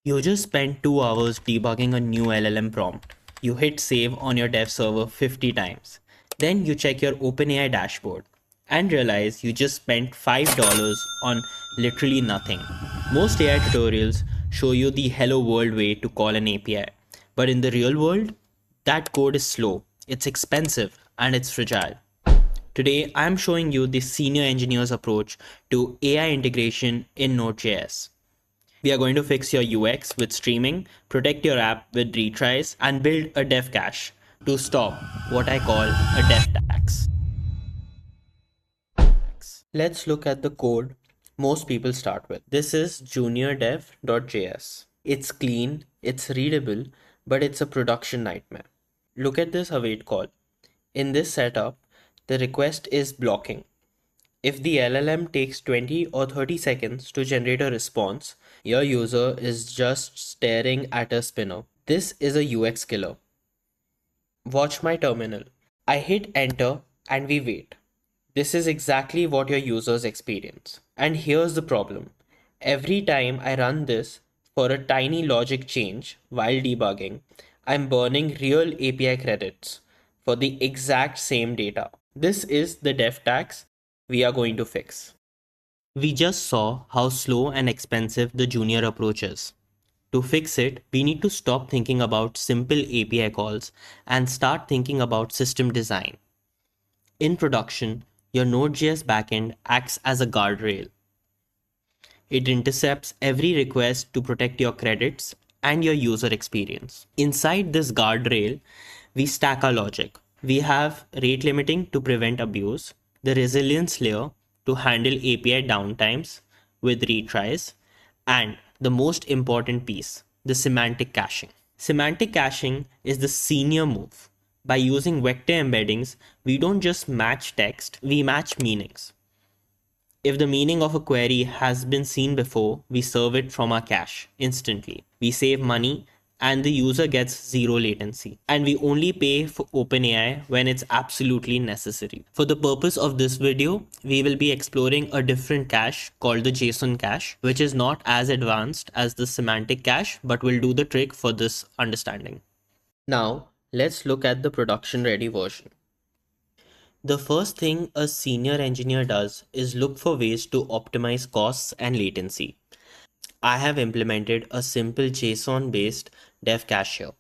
You just spent 2 hours debugging a new LLM prompt. You hit save on your dev server 50 times. Then you check your OpenAI dashboard and realize you just spent $5 on literally nothing. Most AI tutorials show you the hello world way to call an API. But in the real world, that code is slow, it's expensive, and it's fragile. Today, I am showing you the senior engineer's approach to AI integration in Node.js. We are going to fix your UX with streaming, protect your app with retries, and build a dev cache to stop what I call a dev tax. Let's look at the code most people start with. This is juniordev.js. It's clean, it's readable, but it's a production nightmare. Look at this await call. In this setup, the request is blocking. If the LLM takes 20 or 30 seconds to generate a response, your user is just staring at a spinner. This is a UX killer. Watch my terminal. I hit enter and we wait. This is exactly what your users experience. And here's the problem. Every time I run this for a tiny logic change while debugging, I'm burning real API credits for the exact same data. This is the dev tax we are going to fix. We just saw how slow and expensive the junior approach is. To fix it, we need to stop thinking about simple API calls and start thinking about system design. In production, your Node.js backend acts as a guardrail. It intercepts every request to protect your credits and your user experience. Inside this guardrail, we stack our logic. We have rate limiting to prevent abuse, the resilience layer to handle API downtimes with retries, and the most important piece, the semantic caching. Semantic caching is the senior move. By using vector embeddings, we don't just match text, we match meanings. If the meaning of a query has been seen before, we serve it from our cache instantly. We save money and the user gets zero latency. And we only pay for OpenAI when it's absolutely necessary. For the purpose of this video, we will be exploring a different cache called the JSON cache, which is not as advanced as the semantic cache, but will do the trick for this understanding. Now, let's look at the production ready version. The first thing a senior engineer does is look for ways to optimize costs and latency. I have implemented a simple JSON based dev cache here.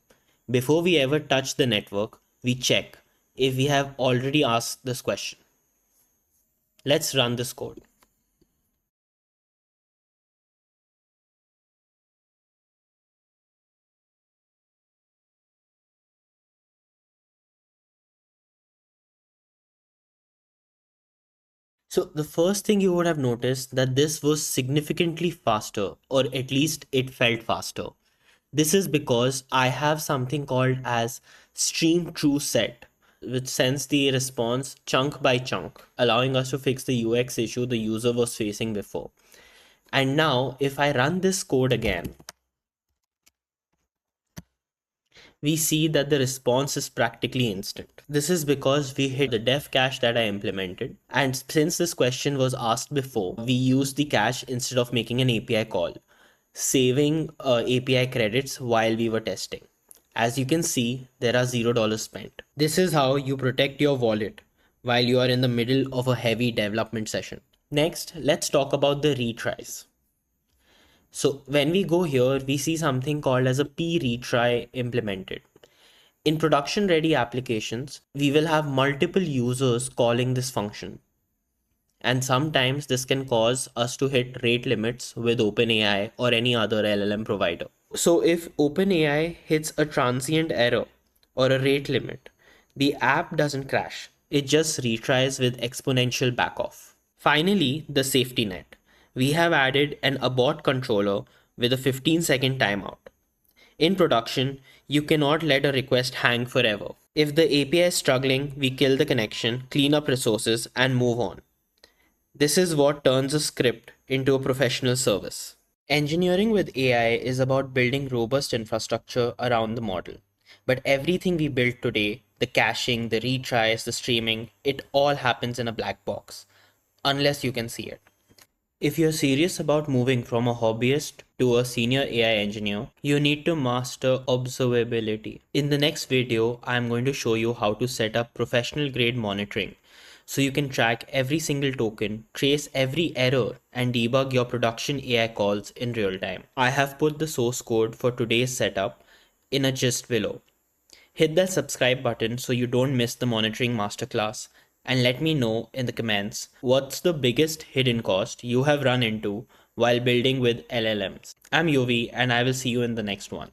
Before we ever touch the network, we check if we have already asked this question. Let's run this code. So the first thing you would have noticed that this was significantly faster, or at least it felt faster. This is because I have something called as stream true set, which sends the response chunk by chunk, allowing us to fix the UX issue the user was facing before. And now if I run this code again, we see that the response is practically instant. This is because we hit the dev cache that I implemented. And since this question was asked before, we used the cache instead of making an API call, saving API credits while we were testing. As you can see, there are $0 spent. This is how you protect your wallet while you are in the middle of a heavy development session. Next, let's talk about the retries. So when we go here, we see something called as a p-retry implemented. In production ready applications, we will have multiple users calling this function. And sometimes this can cause us to hit rate limits with OpenAI or any other LLM provider. So if OpenAI hits a transient error or a rate limit, the app doesn't crash. It just retries with exponential backoff. Finally, the safety net. We have added an AbortController with a 15-second timeout. In production, you cannot let a request hang forever. If the API is struggling, we kill the connection, clean up resources, and move on. This is what turns a script into a professional service. Engineering with AI is about building robust infrastructure around the model. But everything we build today, the caching, the retries, the streaming, it all happens in a black box, unless you can see it. If you're serious about moving from a hobbyist to a senior AI engineer, you need to master observability. In the next video, I'm going to show you how to set up professional grade monitoring so you can track every single token, trace every error, and debug your production AI calls in real time. I have put the source code for today's setup in a gist below. Hit that subscribe button so you don't miss the monitoring masterclass, and let me know in the comments what's the biggest hidden cost you have run into while building with LLMs. I'm Yovi and I will see you in the next one.